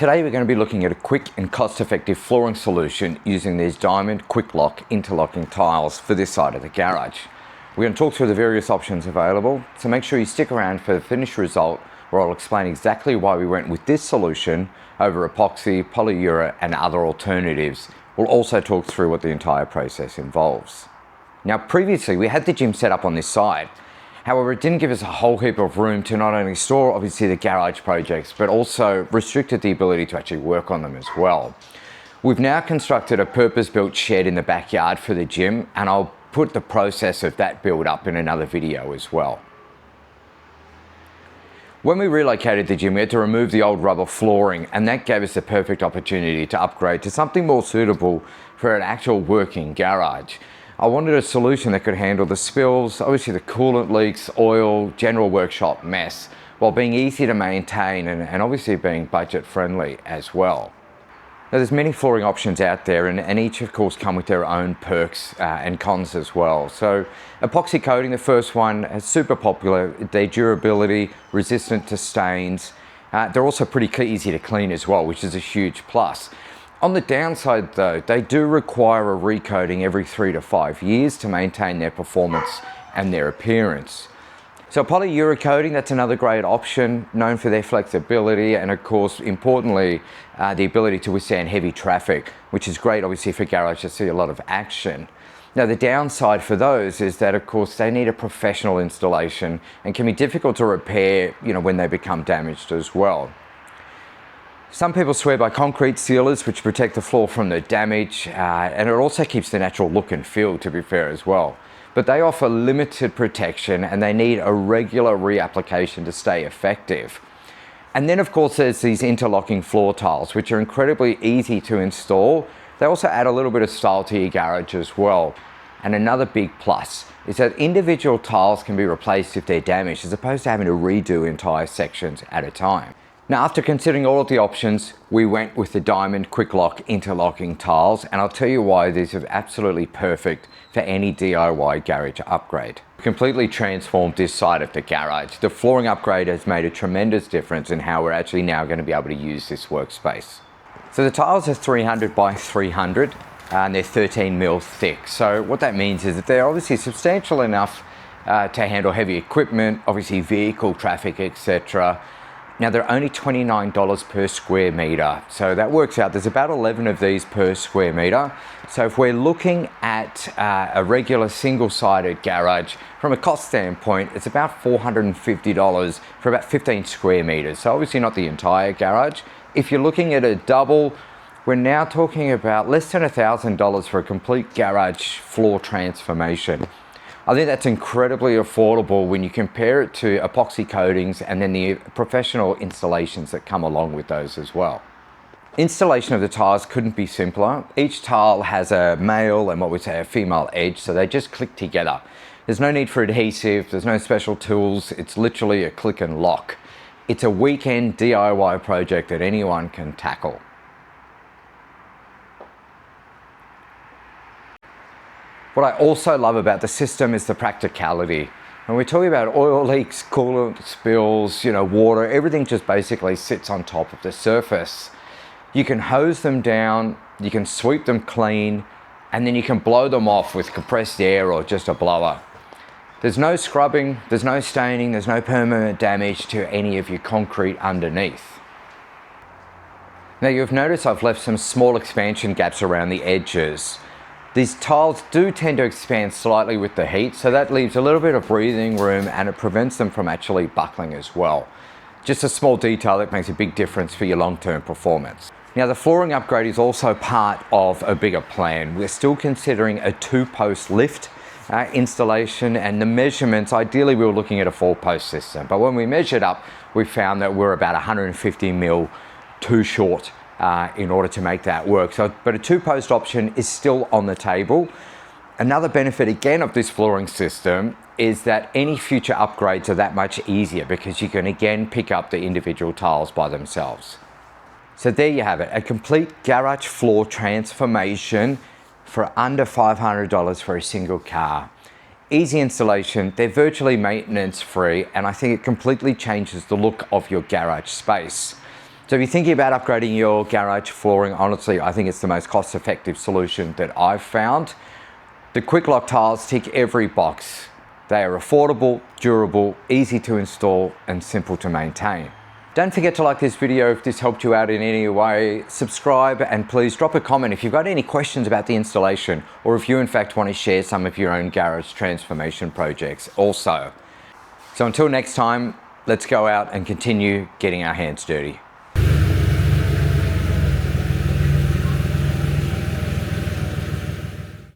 Today we're going to be looking at a quick and cost-effective flooring solution using these diamond quick lock interlocking tiles for this side of the garage. We're going to talk through the various options available, so make sure you stick around for the finished result where I'll explain exactly why we went with this solution over epoxy, polyurea and other alternatives. We'll also talk through what the entire process involves. Now previously we had the gym set up on this side. However, it didn't give us a whole heap of room to not only store obviously the garage projects, but also restricted the ability to actually work on them as well. We've now constructed a purpose-built shed in the backyard for the gym, and I'll put the process of that build up in another video as well. When we relocated the gym, we had to remove the old rubber flooring, and that gave us the perfect opportunity to upgrade to something more suitable for an actual working garage. I wanted a solution that could handle the spills, obviously the coolant leaks, oil, general workshop mess, while being easy to maintain and obviously being budget friendly as well. Now there's many flooring options out there and each of course come with their own perks and cons as well. So epoxy coating, the first one, is super popular. Their durability, resistant to stains. They're also pretty easy to clean as well, which is a huge plus. On the downside though, they do require a recoating every 3 to 5 years to maintain their performance and their appearance. So polyurea coating, that's another great option, known for their flexibility and of course importantly the ability to withstand heavy traffic, which is great obviously for garages that see a lot of action. Now the downside for those is that of course they need a professional installation and can be difficult to repair, when they become damaged as well. Some people swear by concrete sealers, which protect the floor from the damage, and it also keeps the natural look and feel, to be fair as well. But they offer limited protection and they need a regular reapplication to stay effective. And then of course there's these interlocking floor tiles, which are incredibly easy to install. They also add a little bit of style to your garage as well. And another big plus is that individual tiles can be replaced if they're damaged, as opposed to having to redo entire sections at a time. Now, after considering all of the options, we went with the diamond quick lock interlocking tiles, and I'll tell you why these are absolutely perfect for any DIY garage upgrade. We completely transformed this side of the garage. The flooring upgrade has made a tremendous difference in how we're actually now going to be able to use this workspace. So the tiles are 300 by 300 and they're 13 mil thick. So what that means is that they're obviously substantial enough to handle heavy equipment, obviously vehicle traffic, etc. Now they're only $29 per square meter. So that works out, there's about 11 of these per square meter. So if we're looking at a regular single-sided garage, from a cost standpoint, it's about $450 for about 15 square meters. So obviously not the entire garage. If you're looking at a double, we're now talking about less than $1,000 for a complete garage floor transformation. I think that's incredibly affordable when you compare it to epoxy coatings and then the professional installations that come along with those as well. Installation of the tiles couldn't be simpler. Each tile has a male and what we say a female edge, so they just click together. There's no need for adhesive, there's no special tools, it's literally a click and lock. It's a weekend DIY project that anyone can tackle. What I also love about the system is the practicality. When we're talking about oil leaks, coolant spills, water, everything just basically sits on top of the surface. You can hose them down, you can sweep them clean, and then you can blow them off with compressed air or just a blower. There's no scrubbing, there's no staining, there's no permanent damage to any of your concrete underneath. Now you've noticed I've left some small expansion gaps around the edges. These tiles do tend to expand slightly with the heat, so that leaves a little bit of breathing room and it prevents them from actually buckling as well. Just a small detail that makes a big difference for your long-term performance. Now the flooring upgrade is also part of a bigger plan. We're still considering a 2-post lift installation, and the measurements, ideally we were looking at a 4-post system, but when we measured up, we found that we're about 150 mil too short in order to make that work. But a 2-post option is still on the table. Another benefit again of this flooring system is that any future upgrades are that much easier because you can again pick up the individual tiles by themselves. So there you have it, a complete garage floor transformation for under $500 for a single car. Easy installation, they're virtually maintenance free, and I think it completely changes the look of your garage space. So if you're thinking about upgrading your garage flooring, honestly, I think it's the most cost-effective solution that I've found. The quick lock tiles tick every box. They are affordable, durable, easy to install, and simple to maintain. Don't forget to like this video if this helped you out in any way. Subscribe, and please drop a comment if you've got any questions about the installation, or if you in fact want to share some of your own garage transformation projects also. So until next time, let's go out and continue getting our hands dirty.